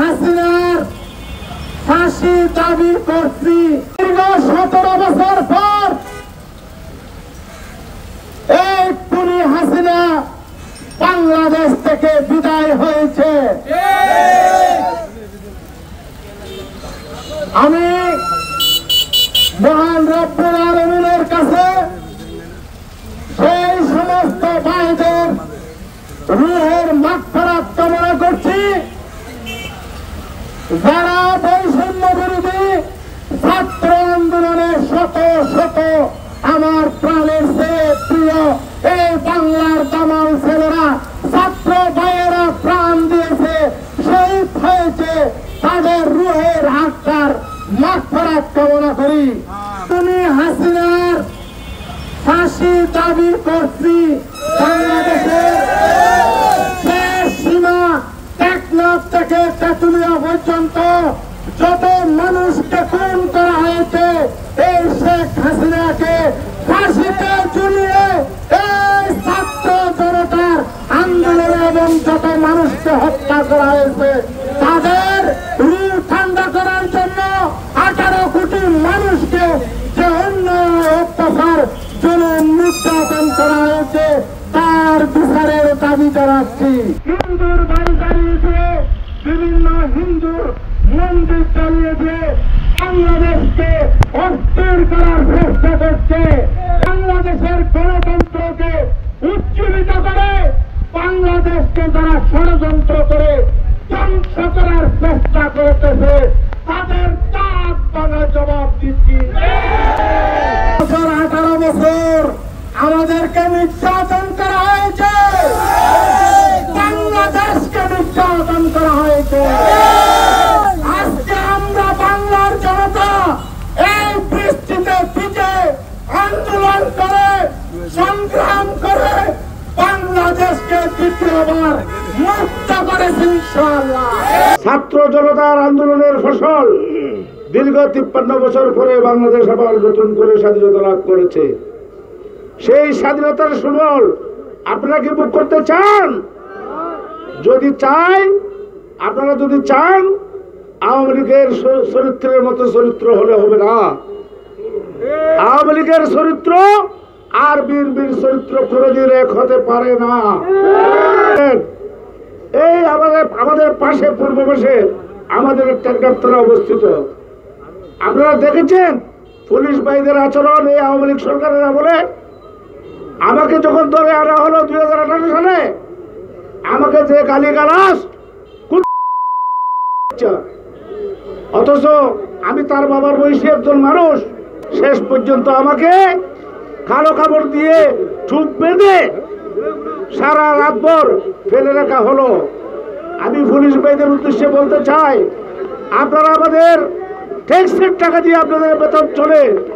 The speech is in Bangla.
হাসিনার ফাঁসি দাবি করছি। দীর্ঘ 17 বছর পর এই খুনি হাসিনা বাংলাদেশ থেকে বিদায় হয়েছে। আমি মহান রব্বুল আলামিনের কাছে সেই সমস্ত ভাইদের রূহের মাগফিরাত কামনা করছি যারা বৈষম্য বিরোধী ছাত্র আন্দোলনে শত শত আমার প্রাণের চেয়ে প্রিয় এই বাংলার দামাল ছেলেরা ছাত্র ভাইয়েরা প্রাণ দিয়েছে, শহীদ হয়েছে, তাদের রূহের আত্মার মাগফিরাত কামনা করি। তুমি হাসিনার ফাঁসি দাবি করছি। বাংলাদেশের শেষ সীমা টেকনাফ থেকে তেঁতুলিয়া পর্যন্ত যত মানুষকে খুন করা হয়েছে, এই শেখ হাসিনাকে ফাঁসিতে ঝুলিয়ে এই ছাত্র জনতার আন্দোলনে এবং যত মানুষকে হত্যা করা হয়েছে তাদের রূহ ঠান্ডা করার জন্য 18 কোটি মানুষকে যে অন্যায় অত্যাচার জুলুম নির্যাতন করা হয়েছে তার বিচারের দাবি জানাচ্ছি। হিন্দুর বাড়ি চালিয়েছে, বিভিন্ন হিন্দুর মন্দির চালিয়েছে, বাংলাদেশকে অস্থির করার চেষ্টা করছে, বাংলাদেশের গণতন্ত্রকে উজ্জীবিত করে বাংলাদেশকে যারা ষড়যন্ত্র করে ধ্বংস করার চেষ্টা করতেছে তাদের দাঁত ভাঙা জবাব দিচ্ছি। 18 বছর আমাদেরকে নির্যাতন করা হয়েছে, বাংলাদেশকে নির্যাতন করা হয়েছে। আজকে আমরা বাংলার জনতা এই বৃষ্টিতে ভিজে আন্দোলন করে সংগ্রাম করে বাংলাদেশকে দ্বিতীয়বার মুক্ত করেছি ইনশাআল্লাহ। ছাত্র জনতার আন্দোলনের ফসল দীর্ঘ 53 বছর পরে বাংলাদেশ আবার নতুন করে স্বাধীনতা লাভ করেছে। সেই স্বাধীনতার সুফল আপনারা কি ভোগ করতে চান? যদি চাই, আপনারা যদি চান, আওয়ামী লীগের চরিত্রের মতো চরিত্র হলে হবে না। আওয়ামী লীগের চরিত্র আর বিএনপির চরিত্র কোনদিন এক হতে পারে না। এই আমাদের পাশে পূর্ব পাশে আমাদের একটা গ্রেপ্তার অবস্থিত। আপনারা দেখেছেন পুলিশ বাহিনীর আচরণ এই আওয়ামী লীগ সরকারের আমলে। আমাকে যখন ধরে আনা হলো 2018 সালে, আমাকে যে গালিগালাজ, অথচ আমি তার বাবার বয়সী একজন মানুষ, শেষ পর্যন্ত আমাকে কালো কাপড় দিয়ে চুপ বেঁধে সারা রাতভর ফেলে রাখা হলো। আমি পুলিশ বাহিনীর উদ্দেশ্যে বলতে চাই, আপনারা আমাদের ট্যাক্সের টাকা দিয়ে আপনাদের বেতন চলে।